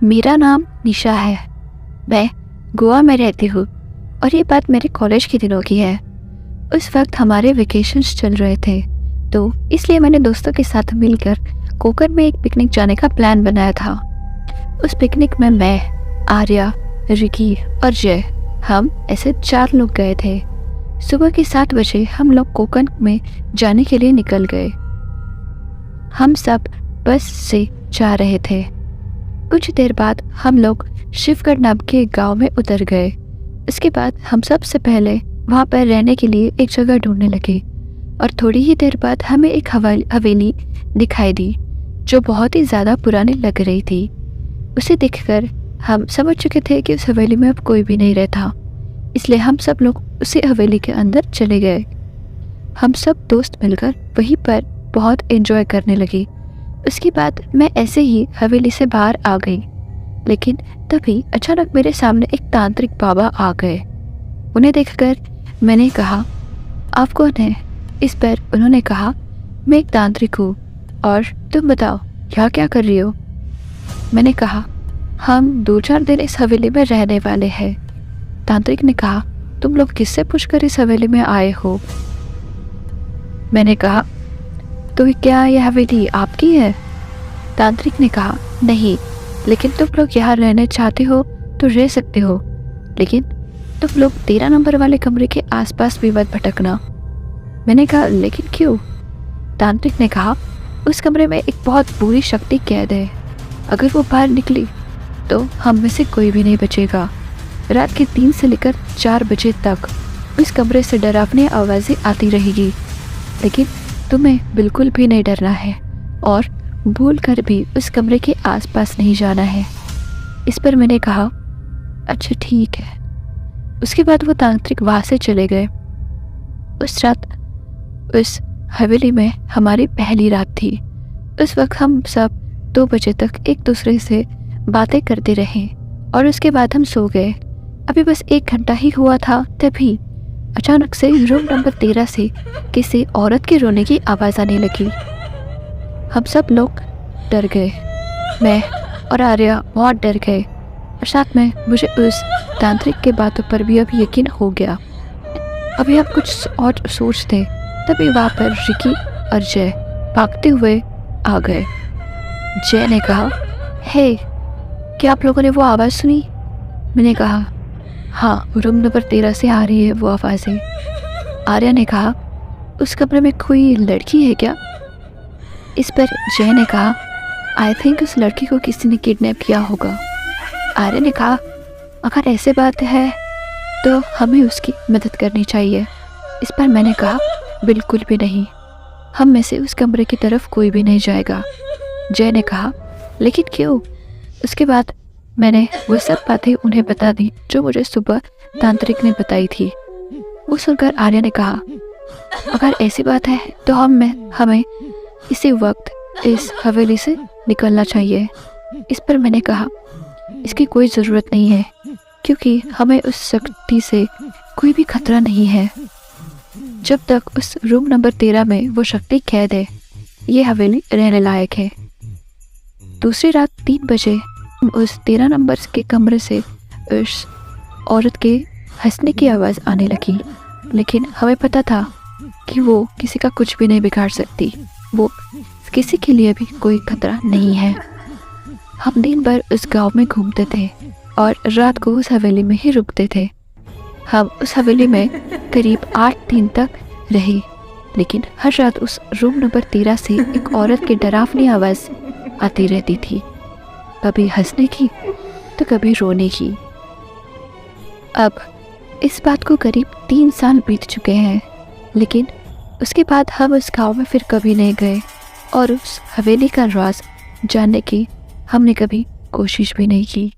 मेरा नाम निशा है। मैं गोवा में रहती हूँ और ये बात मेरे कॉलेज के दिनों की है। उस वक्त हमारे वेकेशंस चल रहे थे, तो इसलिए मैंने दोस्तों के साथ मिलकर कोकण में एक पिकनिक जाने का प्लान बनाया था। उस पिकनिक में मैं, आर्या, रिकी और जय, हम ऐसे 4 लोग गए थे। सुबह के 7 बजे हम लोग कोकण में जाने के लिए निकल गए। हम सब बस से जा रहे थे। कुछ देर बाद हम लोग शिवगढ़ नाम के गांव में उतर गए। इसके बाद हम सबसे पहले वहां पर रहने के लिए एक जगह ढूंढने लगे और थोड़ी ही देर बाद हमें एक हवेली दिखाई दी जो बहुत ही ज़्यादा पुरानी लग रही थी। उसे देखकर हम समझ चुके थे कि उस हवेली में अब कोई भी नहीं रहता, इसलिए हम सब लोग उसी हवेली के अंदर चले गए। हम सब दोस्त मिलकर वहीं पर बहुत एंजॉय करने लगे। उसके बाद मैं ऐसे ही हवेली से बाहर आ गई, लेकिन तभी अचानक मेरे सामने एक तांत्रिक बाबा आ गए। उन्हें देखकर मैंने कहा, आप कौन हैं? इस पर उन्होंने कहा, मैं एक तांत्रिक हूँ और तुम बताओ यहाँ क्या कर रही हो? मैंने कहा, हम 2-4 दिन इस हवेली में रहने वाले हैं। तांत्रिक ने कहा, तुम लोग किससे पूछकर इस हवेली में आए हो? मैंने कहा, तो क्या यह हवेली आपकी है? तांत्रिक ने कहा, नहीं, लेकिन तुम लोग यहाँ रहने चाहते हो तो रह सकते हो, लेकिन तुम लोग 13 नंबर वाले कमरे के आसपास भी मत भटकना। मैंने कहा, लेकिन क्यों? तांत्रिक ने कहा, उस कमरे में एक बहुत बुरी शक्ति कैद है। अगर वो बाहर निकली तो हम में से कोई भी नहीं बचेगा। रात के 3 से लेकर 4 बजे तक उस कमरे से डरावनी आवाज़ें आती रहेगी, लेकिन तुम्हें बिल्कुल भी नहीं डरना है और भूल कर भी उस कमरे के आसपास नहीं जाना है। इस पर मैंने कहा, अच्छा ठीक है। उसके बाद वो तांत्रिक वहाँ से चले गए। उस रात उस हवेली में हमारी पहली रात थी। उस वक्त हम सब 2 बजे तक एक दूसरे से बातें करते रहे और उसके बाद हम सो गए। अभी बस 1 घंटा ही हुआ था, तभी अचानक से रूम नंबर 13 से किसी औरत के रोने की आवाज़ आने लगी। हम सब लोग डर गए। मैं और आर्या बहुत डर गए और साथ में मुझे उस तांत्रिक के बातों पर भी अब यकीन हो गया। अभी हम कुछ और सोचते तभी वहाँ पर रिकी और जय भागते हुए आ गए। जय ने कहा, हे, क्या आप लोगों ने वो आवाज़ सुनी? मैंने कहा, हाँ, रूम नंबर 13 से आ रही है वो आवाज़ें। आर्या ने कहा, उस कमरे में कोई लड़की है क्या? इस पर जय ने कहा, आई थिंक उस लड़की को किसी ने किडनैप किया होगा। आर्या ने कहा, अगर ऐसे बात है तो हमें उसकी मदद करनी चाहिए। इस पर मैंने कहा, बिल्कुल भी नहीं, हम में से उस कमरे की तरफ कोई भी नहीं जाएगा। जय ने कहा, लेकिन क्यों? उसके बाद मैंने वो सब बातें उन्हें बता दी जो मुझे सुबह तांत्रिक ने बताई थी। वो सुनकर आर्या ने कहा, अगर ऐसी बात है तो हमें इसी वक्त इस हवेली से निकलना चाहिए। इस पर मैंने कहा, इसकी कोई ज़रूरत नहीं है, क्योंकि हमें उस शक्ति से कोई भी खतरा नहीं है। जब तक उस रूम नंबर 13 में वो शक्ति कैद है, ये हवेली रहने लायक है। दूसरी रात 3 बजे उस 13 नंबर के कमरे से उस औरत के हंसने की आवाज़ आने लगी, लेकिन हमें पता था कि वो किसी का कुछ भी नहीं बिगाड़ सकती। वो किसी के लिए भी कोई खतरा नहीं है। हम दिन भर उस गांव में घूमते थे और रात को उस हवेली में ही रुकते थे। हम उस हवेली में करीब 8 दिन तक रहे, लेकिन हर रात उस रूम नंबर 13 से एक औरत की डरावनी आवाज़ आती रहती थी, कभी हंसने की तो कभी रोने की। अब इस बात को करीब 3 साल बीत चुके हैं, लेकिन उसके बाद हम उस गांव में फिर कभी नहीं गए और उस हवेली का राज जानने की हमने कभी कोशिश भी नहीं की।